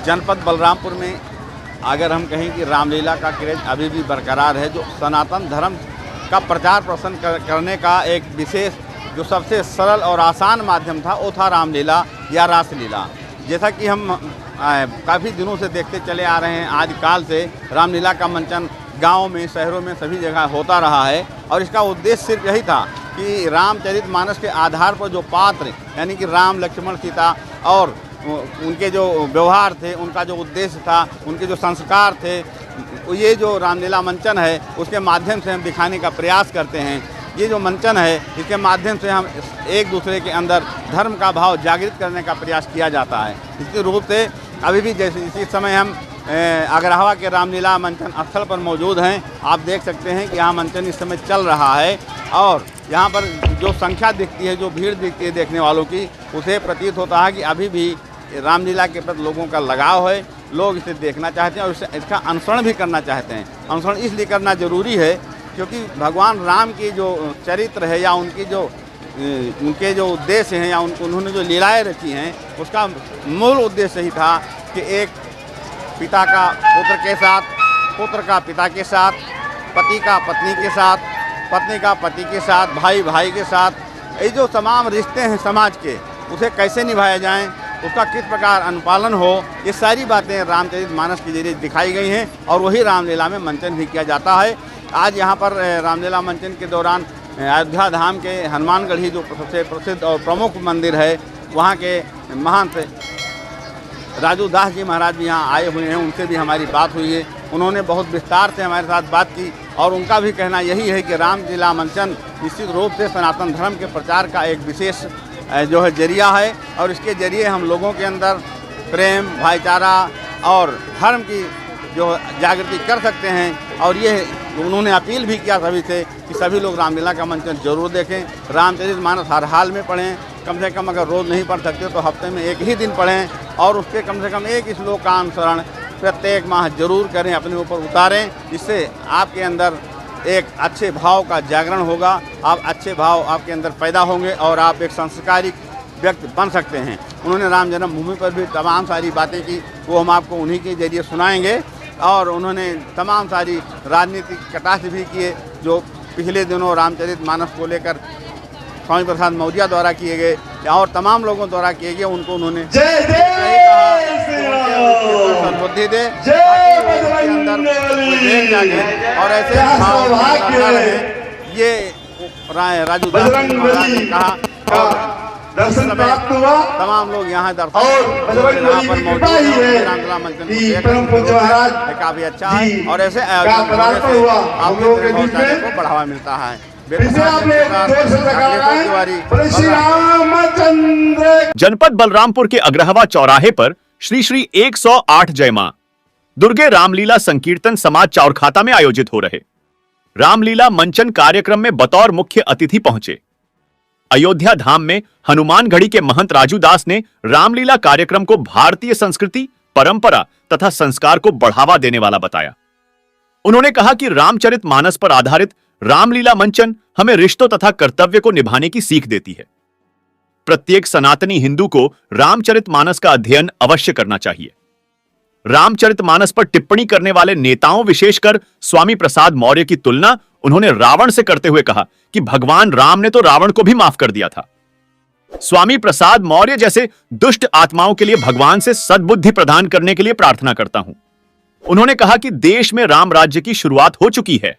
जनपद बलरामपुर में अगर हम कहें कि रामलीला का क्रेज अभी भी बरकरार है। जो सनातन धर्म का प्रचार प्रसार करने का एक विशेष जो सबसे सरल और आसान माध्यम था वो था रामलीला या रासलीला। जैसा कि हम काफ़ी दिनों से देखते चले आ रहे हैं, आज काल से रामलीला का मंचन गाँव में, शहरों में, सभी जगह होता रहा है। और इसका उद्देश्य सिर्फ यही था कि रामचरितमानस के आधार पर जो पात्र यानी कि राम, लक्ष्मण, सीता और उनके जो व्यवहार थे, उनका जो उद्देश्य था, उनके जो संस्कार थे, ये जो रामलीला मंचन है उसके माध्यम से हम दिखाने का प्रयास करते हैं। ये जो मंचन है इसके माध्यम से हम एक दूसरे के अंदर धर्म का भाव जागृत करने का प्रयास किया जाता है। इसी रूप से अभी भी जैसे इसी समय हम अग्रहवा के रामलीला मंचन स्थल पर मौजूद हैं। आप देख सकते हैं कि यहाँ मंचन इस समय चल रहा है और यहाँ पर जो संख्या दिखती है, जो भीड़ दिखती है देखने वालों की, उसे प्रतीत होता है कि अभी भी रामलीला के प्रति लोगों का लगाव है। लोग इसे देखना चाहते हैं और इसका अनुसरण भी करना चाहते हैं। अनुसरण इसलिए करना जरूरी है क्योंकि भगवान राम की जो चरित्र है या उनके जो उद्देश्य हैं या उन्होंने जो लीलाएँ रची हैं, उसका मूल उद्देश्य ही था कि एक पिता का पुत्र के साथ, पुत्र का पिता के साथ, पति का पत्नी के साथ, पत्नी का पति के साथ, भाई भाई के साथ, ये जो तमाम रिश्ते हैं समाज के, उसे कैसे निभाए जाएं, उसका किस प्रकार अनुपालन हो, ये सारी बातें रामचरितमानस के जरिए दिखाई गई हैं और वही रामलीला में मंचन भी किया जाता है। आज यहाँ पर रामलीला मंचन के दौरान अयोध्या धाम के हनुमानगढ़ी जो सबसे प्रसिद्ध और प्रमुख मंदिर है, वहाँ के महंत राजू दास जी महाराज भी यहाँ आए हुए हैं। उनसे भी हमारी बात हुई है। उन्होंने बहुत विस्तार से हमारे साथ बात की और उनका भी कहना यही है कि रामलीला मंचन निश्चित रूप से सनातन धर्म के प्रचार का एक विशेष जो है जरिया है और इसके जरिए हम लोगों के अंदर प्रेम, भाईचारा और धर्म की जो जागृति कर सकते हैं। और ये उन्होंने अपील भी किया सभी से कि सभी लोग रामलीला का मंचन जरूर देखें। रामचरितमानस हर हाल में पढ़ें, कम से कम अगर रोज़ नहीं पढ़ सकते तो हफ्ते में एक ही दिन पढ़ें और उसके कम से कम एक श्लोक का अनुसरण प्रत्येक माह जरूर करें, अपने ऊपर उतारें। इससे आपके अंदर एक अच्छे भाव का जागरण होगा, आप अच्छे भाव आपके अंदर पैदा होंगे और आप एक संस्कारिक व्यक्ति बन सकते हैं। उन्होंने राम जन्मभूमि पर भी तमाम सारी बातें की, वो हम आपको उन्हीं के जरिए सुनाएंगे। और उन्होंने तमाम सारी राजनीतिक कटाक्ष भी किए जो पिछले दिनों रामचरितमानस को लेकर स्वामी प्रसाद मौर्य द्वारा किए गए और तमाम लोगों द्वारा किए गए। उनको उन्होंने बुद्धि दे और ऐसे ये राजू दास महाराज ने कहा। दर्शन प्राप्त हुआ तमाम लोग यहाँ दर्शन और बजरंग बली की कृपा ही है कि परम पूज्य महाराज काफी अच्छा है और ऐसे का पदार्पण हुआ हम लोगों के बीच में को बढ़ावा मिलता है। इसे आपने जोर से लगाया। श्री रामचंद्र। जनपद बलरामपुर के अग्रहवा चौराहे पर श्री श्री 108 जय मां दुर्गे रामलीला संकीर्तन समाज चौरखाता में आयोजित हो रहे रामलीला मंचन कार्यक्रम में बतौर मुख्य अतिथि पहुंचे अयोध्या धाम में हनुमानगढ़ी के महंत राजू दास ने रामलीला कार्यक्रम को भारतीय संस्कृति, परंपरा तथा संस्कार को बढ़ावा देने वाला बताया। उन्होंने कहा कि रामचरितमानस पर आधारित रामलीला मंचन हमें रिश्तों तथा कर्तव्य को निभाने की सीख देती है। प्रत्येक सनातनी हिंदू को रामचरितमानस का अध्ययन अवश्य करना चाहिए। रामचरितमानस पर टिप्पणी करने वाले नेताओं, विशेषकर स्वामी प्रसाद मौर्य की तुलना उन्होंने रावण से करते हुए कहा कि भगवान राम ने तो रावण को भी माफ कर दिया था। स्वामी प्रसाद मौर्य जैसे दुष्ट आत्माओं के लिए भगवान से सद्बुद्धि प्रदान करने के लिए प्रार्थना करता हूं। उन्होंने कहा कि देश में राम राज्य की शुरुआत हो चुकी है।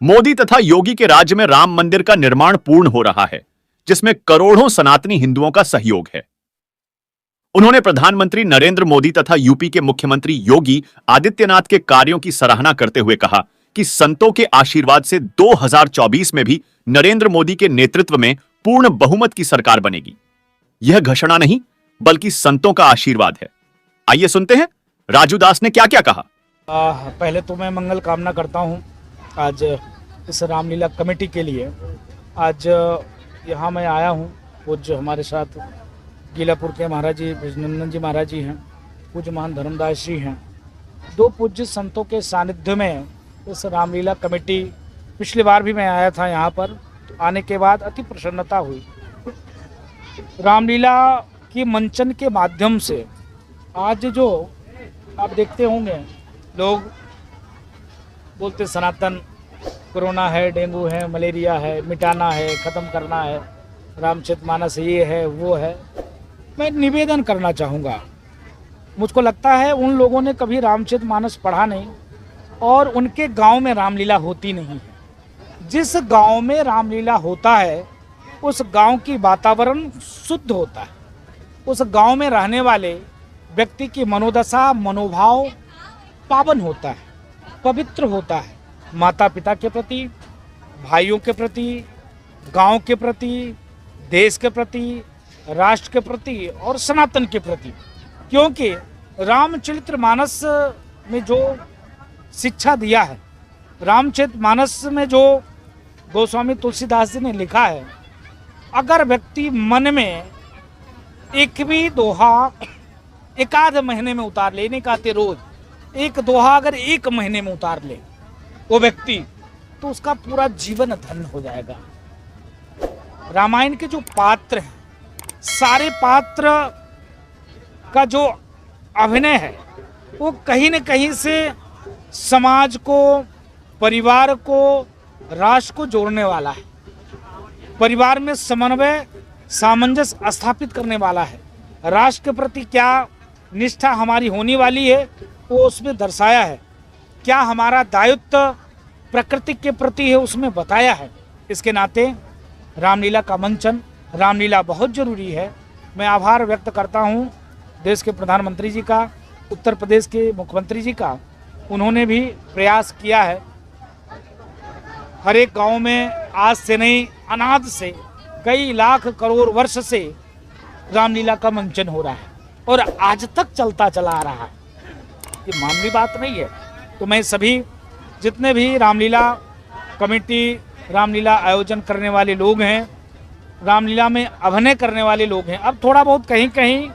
मोदी तथा योगी के राज्य में राम मंदिर का निर्माण पूर्ण हो रहा है, जिसमें करोड़ों सनातनी हिंदुओं का सहयोग है। उन्होंने प्रधानमंत्री नरेंद्र मोदी तथा यूपी के मुख्यमंत्री योगी आदित्यनाथ के कार्यों की सराहना करते हुए कहा कि संतों के आशीर्वाद से 2024 में भी नरेंद्र मोदी के नेतृत्व में पूर्ण बहुमत की सरकार बनेगी। यह घोषणा नहीं बल्कि संतों का आशीर्वाद है। आइए सुनते हैं राजू दास ने क्या क्या कहा। पहले तो मैं मंगल कामना करता हूं आज इस रामलीला कमेटी के लिए। आज यहाँ मैं आया हूँ, पूज्य हमारे साथ गीलापुर के महाराज जी ब्रजनंदन जी महाराज जी हैं, पूज्य महान धर्मदास जी हैं। दो पूज्य संतों के सानिध्य में इस रामलीला कमेटी, पिछली बार भी मैं आया था यहाँ पर, तो आने के बाद अति प्रसन्नता हुई। रामलीला की मंचन के माध्यम से आज जो आप देखते होंगे, लोग बोलते सनातन कोरोना है, डेंगू है, मलेरिया है, मिटाना है, ख़त्म करना है, रामचरितमानस ये है वो है। मैं निवेदन करना चाहूँगा, मुझको लगता है उन लोगों ने कभी रामचरितमानस पढ़ा नहीं और उनके गांव में रामलीला होती नहीं है। जिस गांव में रामलीला होता है उस गांव की वातावरण शुद्ध होता है, उस गांव में रहने वाले व्यक्ति की मनोदशा मनोभाव पावन होता है, पवित्र होता है, माता पिता के प्रति, भाइयों के प्रति, गांव के प्रति, देश के प्रति, राष्ट्र के प्रति और सनातन के प्रति। क्योंकि रामचरितमानस में जो शिक्षा दिया है, रामचरितमानस में जो गोस्वामी तुलसीदास जी ने लिखा है, अगर व्यक्ति मन में एक भी दोहा एक आध महीने में उतार ले, नहीं कहते रोज, एक दोहा अगर एक महीने में उतार ले वो व्यक्ति, तो उसका पूरा जीवन धन्य हो जाएगा। रामायण के जो पात्र हैं, सारे पात्र का जो अभिनय है वो कहीं न कहीं से समाज को, परिवार को, राष्ट्र को जोड़ने वाला है, परिवार में समन्वय सामंजस्य स्थापित करने वाला है, राष्ट्र के प्रति क्या निष्ठा हमारी होने वाली है वो उसमें दर्शाया है, क्या हमारा दायित्व प्रकृति के प्रति है उसमें बताया है। इसके नाते रामलीला का मंचन, रामलीला बहुत जरूरी है। मैं आभार व्यक्त करता हूँ देश के प्रधानमंत्री जी का, उत्तर प्रदेश के मुख्यमंत्री जी का। उन्होंने भी प्रयास किया है, हर एक गांव में आज से नहीं अनाद से कई लाख करोड़ वर्ष से रामलीला का मंचन हो रहा है और आज तक चलता चला आ रहा है, ये मामूली बात नहीं है। तो मैं सभी जितने भी रामलीला कमेटी, रामलीला आयोजन करने वाले लोग हैं, रामलीला में अभिनय करने वाले लोग हैं, अब थोड़ा बहुत कहीं कहीं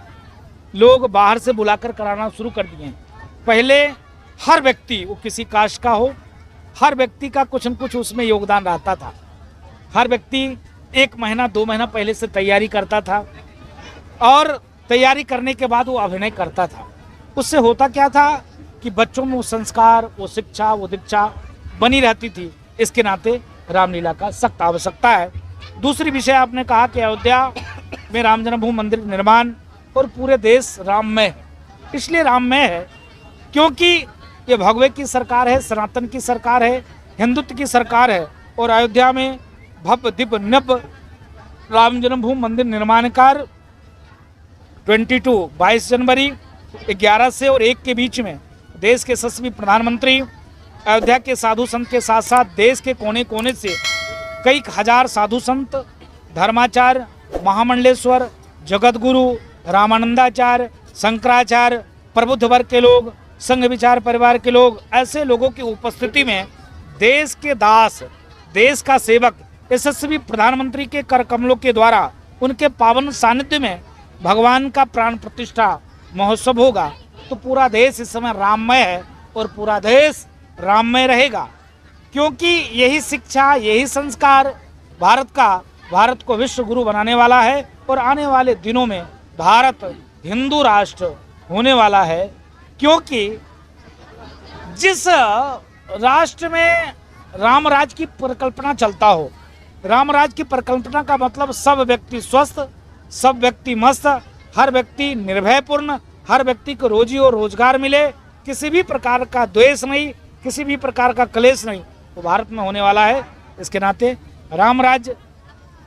लोग बाहर से बुलाकर कराना शुरू कर दिए हैं। पहले हर व्यक्ति, वो किसी कास्ट का हो, हर व्यक्ति का कुछ न कुछ उसमें योगदान रहता था। हर व्यक्ति 1 महीना 2 महीना पहले से तैयारी करता था और तैयारी करने के बाद वो अभिनय करता था। उससे होता क्या था कि बच्चों में वो संस्कार, वो शिक्षा, वो दीक्षा बनी रहती थी। इसके नाते रामलीला का सख्त आवश्यकता है। दूसरी विषय आपने कहा कि अयोध्या में राम जन्मभूमि मंदिर निर्माण और पूरे देश राममय है। इसलिए राममय है क्योंकि ये भगवे की सरकार है, सनातन की सरकार है, हिंदुत्व की सरकार है और अयोध्या में भव्य दिव्य नभ राम जन्मभूमि मंदिर निर्माण कार्य 22 जनवरी 11 से और 1 के बीच में देश के यशस्वी प्रधानमंत्री अयोध्या के साधु संत के साथ साथ देश के कोने कोने से कई हजार साधु संत, धर्माचार्य, महामंडलेश्वर, जगतगुरु, रामानंदाचार्य, शंकराचार्य, प्रबुद्ध वर्ग के लोग, संघ विचार परिवार के लोग, ऐसे लोगों की उपस्थिति में देश के दास, देश का सेवक, यशस्वी प्रधानमंत्री के कर कमलों के द्वारा उनके पावन सानिध्य में भगवान का प्राण प्रतिष्ठा महोत्सव होगा। तो पूरा देश इस समय राममय है और पूरा देश राममय रहेगा, क्योंकि यही शिक्षा, यही संस्कार भारत को विश्व गुरु बनाने वाला है और आने वाले दिनों में भारत हिंदू राष्ट्र होने वाला है। क्योंकि जिस राष्ट्र में राम राज की परिकल्पना चलता हो, राम राज की परिकल्पना का मतलब सब व्यक्ति स्वस्थ, सब व्यक्ति मस्त, हर व्यक्ति निर्भयपूर्ण, हर व्यक्ति को रोजी और रोजगार मिले, किसी भी प्रकार का द्वेष नहीं, किसी भी प्रकार का क्लेश नहीं, वो भारत में होने वाला है। इसके नाते राम राज्य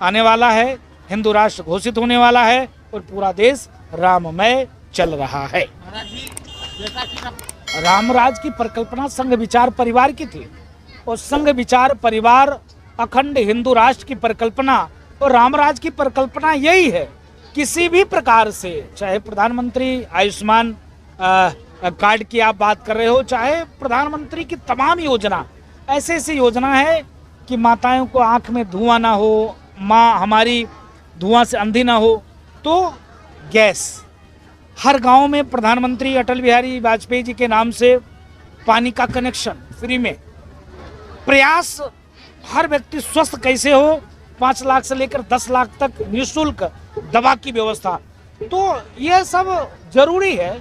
आने वाला है, हिंदू राष्ट्र घोषित होने वाला है और पूरा देश राममय चल रहा है। राम राज की परिकल्पना संघ विचार परिवार की थी और संघ विचार परिवार अखंड हिंदू राष्ट्र की परिकल्पना और रामराज की परिकल्पना यही है। किसी भी प्रकार से, चाहे प्रधानमंत्री आयुष्मान कार्ड की आप बात कर रहे हो, चाहे प्रधानमंत्री की तमाम योजना, ऐसे ऐसी योजना है कि माताओं को आंख में धुआं ना हो, माँ हमारी धुआं से अंधी ना हो, तो गैस हर गांव में प्रधानमंत्री अटल बिहारी वाजपेयी जी के नाम से पानी का कनेक्शन फ्री में, प्रयास हर व्यक्ति स्वस्थ कैसे हो, 5 लाख से लेकर 10 लाख तक निःशुल्क दवा की व्यवस्था। तो यह सब जरूरी है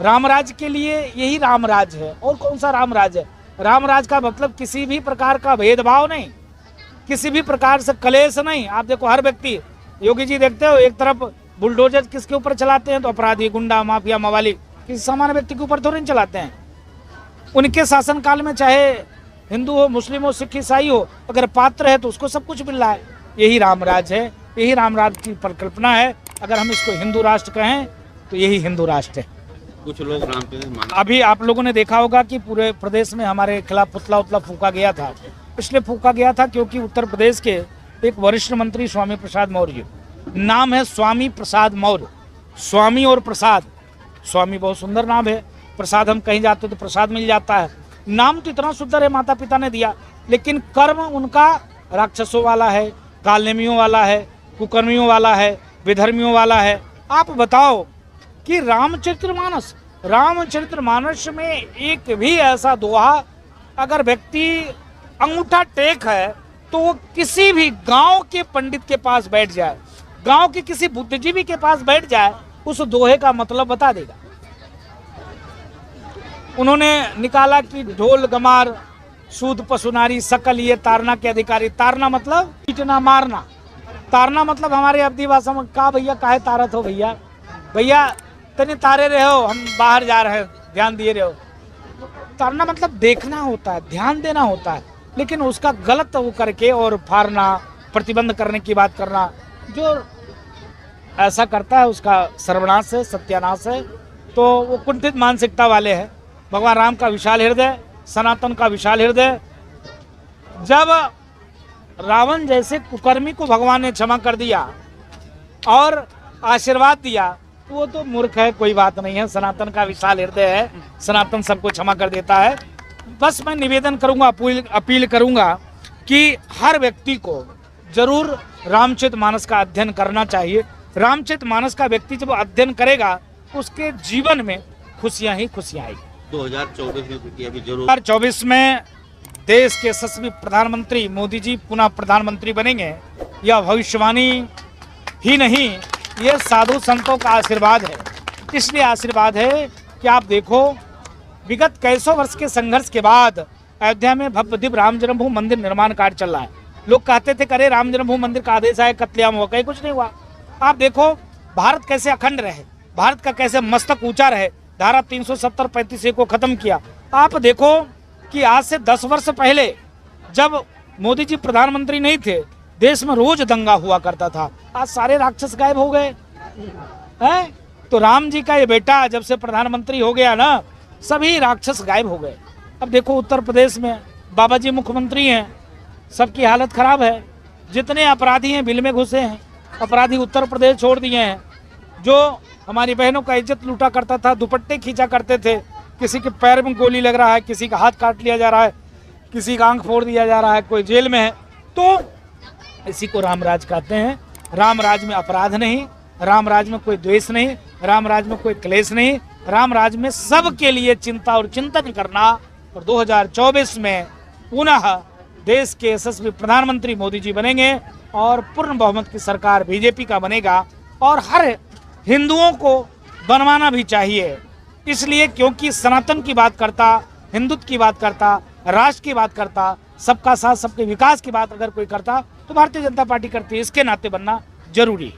रामराज के लिए यही रामराज है। और कौन सा रामराज है? रामराज का मतलब किसी भी प्रकार का भेदभाव नहीं, किसी भी प्रकार से कलेश नहीं। आप देखो हर व्यक्ति, योगी जी देखते हो एक तरफ बुलडोजर किसके ऊपर चलाते हैं तो अपराधी, गुंडा, माफिया, मवाली किसी सामान्य व्यक्ति के ऊपर थोड़ी नहीं चलाते हैं। उनके शासनकाल में चाहे हिंदू हो, मुस्लिम हो, सिख, ईसाई हो, अगर पात्र है तो उसको सब कुछ मिल रहा है। यही रामराज है, यही रामराज की परिकल्पना है। अगर हम इसको हिंदू राष्ट्र कहें तो यही हिंदू राष्ट्र है। कुछ लोग राम अभी आप लोगों ने देखा होगा कि पूरे प्रदेश में हमारे खिलाफ पुतला उतला फूका गया था। इसलिए फूका गया था क्योंकि उत्तर प्रदेश के एक वरिष्ठ मंत्री स्वामी प्रसाद मौर्य जी, नाम है स्वामी प्रसाद मौर्य। स्वामी और प्रसाद, स्वामी बहुत सुंदर नाम है, प्रसाद हम कहीं जाते तो प्रसाद मिल जाता है। नाम तो इतना सुंदर है, माता पिता ने दिया, लेकिन कर्म उनका राक्षसों वाला है, कालनेमियों वाला है, कुकर्मियों वाला है, विधर्मियों वाला है। आप बताओ कि रामचरितमानस में एक भी ऐसा दोहा अगर व्यक्ति अंगूठा टेक है तो वो किसी भी गांव के पंडित के पास बैठ जाए, गांव के किसी बुद्धिजीवी के पास बैठ जाए, उस दोहे का मतलब बता देगा। उन्होंने निकाला कि ढोल गमार सूद पशुनारी सकल ये तारना के अधिकारी। तारना मतलब पीटना मारना, तारना मतलब हमारे अवधी भाषा में का भैया काहे तारत हो भैया, भैया तने तारे रहे हो, हम बाहर जा रहे हैं, ध्यान दिए रहे हो। तारना मतलब देखना होता है, ध्यान देना होता है, लेकिन उसका गलत वो करके और फाड़ना, प्रतिबंध करने की बात करना, जो ऐसा करता है उसका सर्वनाश है, सत्यानाश है। तो वो कुंठित मानसिकता वाले हैं। भगवान राम का विशाल हृदय, सनातन का विशाल हृदय, जब रावण जैसे कुकर्मी को भगवान ने क्षमा कर दिया और आशीर्वाद दिया, वो तो मूर्ख है, कोई बात नहीं है। सनातन का विशाल हृदय है, सनातन सबको क्षमा कर देता है। बस मैं निवेदन करूंगा, अपील करूंगा कि हर व्यक्ति को जरूर रामचरितमानस का अध्ययन करना चाहिए। रामचरितमानस का व्यक्ति जब अध्ययन करेगा उसके जीवन में खुशियां ही खुशियां आएगी। 2024 में अभी जरूर 2024 में देश के यशस्वी प्रधानमंत्री मोदी जी पुनः प्रधानमंत्री बनेंगे। यह भविष्यवाणी ही नहीं, यह साधु संतों का आशीर्वाद है। इसलिए आशीर्वाद है कि आप देखो विगत कई सौ वर्ष के संघर्ष के बाद अयोध्या में भव्य दिव्य राम जन्मभूमि मंदिर निर्माण कार्य चल रहा है। लोग कहते थे करे राम जन्मभूमि मंदिर का आदेश आया, कत्लेआम हुआ, कहीं कुछ नहीं हुआ। आप देखो भारत कैसे अखंड रहे, भारत का कैसे मस्तक ऊंचा रहे, धारा 370-35 को खत्म किया। आप देखो कि आज से 10 वर्ष पहले जब मोदी जी प्रधानमंत्री नहीं थे, देश में रोज दंगा हुआ करता था। आज सारे राक्षस गायब हो गए हैं। तो राम जी का ये बेटा जब से प्रधानमंत्री हो गया ना, सभी राक्षस गायब हो गए। अब देखो उत्तर प्रदेश में बाबा जी मुख्यमंत्री हैं, सबकी हालत खराब है। जितने अपराधी हैं बिल में घुसे हैं, अपराधी उत्तर प्रदेश छोड़ दिए हैं। जो हमारी बहनों का इज्जत लूटा करता था, दुपट्टे खींचा करते थे, किसी के पैर में गोली लग रहा है, किसी का हाथ काट लिया जा रहा है, किसी का आंख फोड़ दिया जा रहा है, कोई जेल में है। तो इसी को रामराज कहते हैं। रामराज में अपराध नहीं, रामराज में कोई द्वेष नहीं, रामराज में कोई क्लेश नहीं, रामराज में सबके लिए चिंता और चिंतन करना। और 2024 में पुनः देश के यशस्वी प्रधानमंत्री मोदी जी बनेंगे और पूर्ण बहुमत की सरकार बीजेपी का बनेगा। और हर हिंदुओं को बनवाना भी चाहिए, इसलिए क्योंकि सनातन की बात करता, हिंदुत्व की बात करता, राष्ट्र की बात करता, सबका साथ सबके विकास की बात अगर कोई करता तो भारतीय जनता पार्टी करती है। इसके नाते बनना जरूरी है।